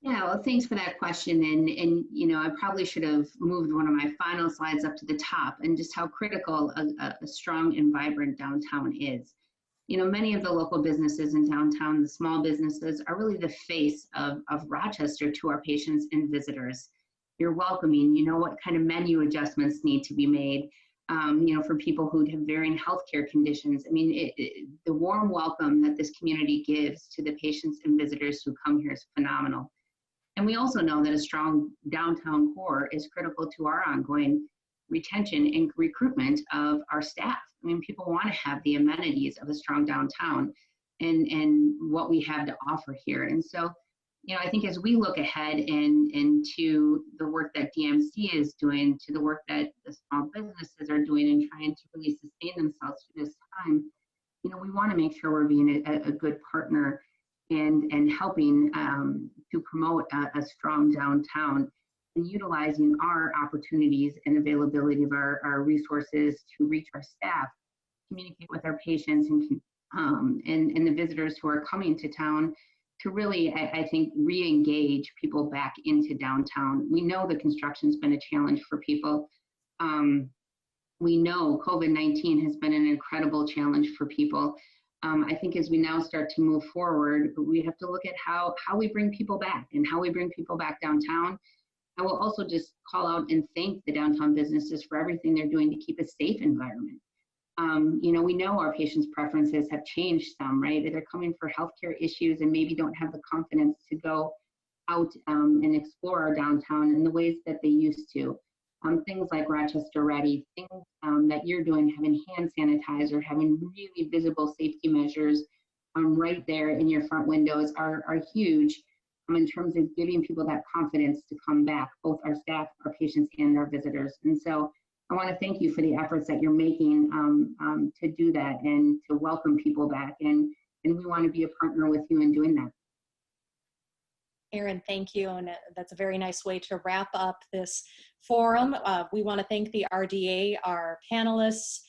Yeah, well, thanks for that question. And you know, I probably should have moved one of my final slides up to the top, and just how critical a strong and vibrant downtown is. You know, many of the local businesses in downtown, the small businesses, are really the face of Rochester to our patients and visitors. You're welcoming, you know what kind of menu adjustments need to be made, you know, for people who have varying healthcare conditions. I mean, the warm welcome that this community gives to the patients and visitors who come here is phenomenal. And we also know that a strong downtown core is critical to our ongoing retention and recruitment of our staff. I mean, people want to have the amenities of a strong downtown and what we have to offer here. And so, you know, I think as we look ahead and to the work that DMC is doing, to the work that the small businesses are doing and trying to really sustain themselves through this time, you know, we want to make sure we're being a good partner and helping to promote a strong downtown and utilizing our opportunities and availability of our resources to reach our staff, communicate with our patients and the visitors who are coming to town to really, I think, re-engage people back into downtown. We know the construction's been a challenge for people. We know COVID-19 has been an incredible challenge for people. I think as we now start to move forward, we have to look at how we bring people back and how we bring people back downtown. I will also just call out and thank the downtown businesses for everything they're doing to keep a safe environment. You know, we know our patients' preferences have changed some, right? They're coming for healthcare issues and maybe don't have the confidence to go out and explore our downtown in the ways that they used to. Things like Rochester Ready, things that you're doing, having hand sanitizer, having really visible safety measures right there in your front windows are huge in terms of giving people that confidence to come back, both our staff, our patients, and our visitors. And so I want to thank you for the efforts that you're making to do that and to welcome people back. And we want to be a partner with you in doing that. Erin, thank you. And that's a very nice way to wrap up this forum. We want to thank the RDA, our panelists,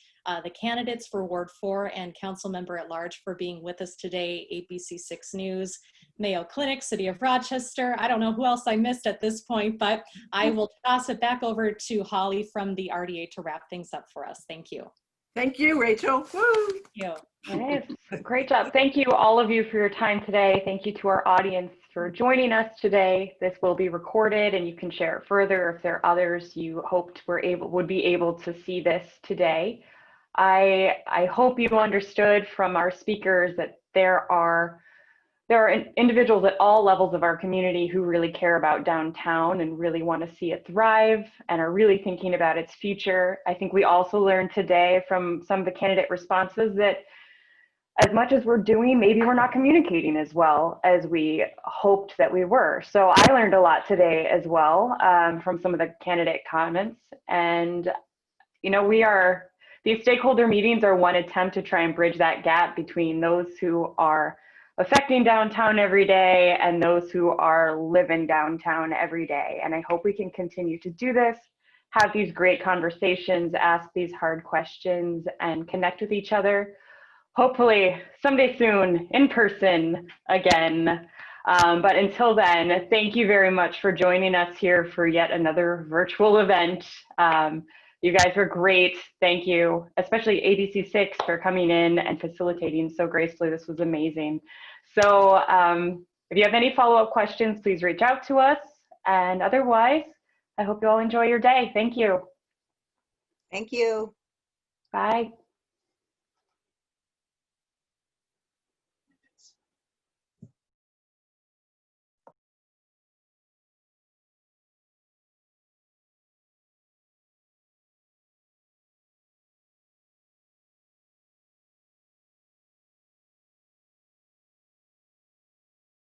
the candidates for Ward 4 and council member at large for being with us today, ABC6 News, Mayo Clinic, City of Rochester. I don't know who else I missed at this point, but I will toss it back over to Holly from the RDA to wrap things up for us. Thank you. Thank you, Rachel. Woo. Thank you. Yes, great job. Thank you all of you for your time today. Thank you to our audience for joining us today. This will be recorded and you can share it further if there are others you hoped would be able to see this today. I hope you understood from our speakers that there are individuals at all levels of our community who really care about downtown and really want to see it thrive and are really thinking about its future. I think we also learned today from some of the candidate responses that as much as we're doing, maybe we're not communicating as well as we hoped that we were. So I learned a lot today as well from some of the candidate comments. And, you know, these stakeholder meetings are one attempt to try and bridge that gap between those who are affecting downtown every day and those who are living downtown every day. And I hope we can continue to do this, have these great conversations, ask these hard questions, and connect with each other. Hopefully someday soon in person again. But until then, thank you very much for joining us here for yet another virtual event. You guys were great. Thank you, especially ABC6 for coming in and facilitating so gracefully. This was amazing. So if you have any follow-up questions, please reach out to us. And otherwise, I hope you all enjoy your day. Thank you. Thank you. Bye.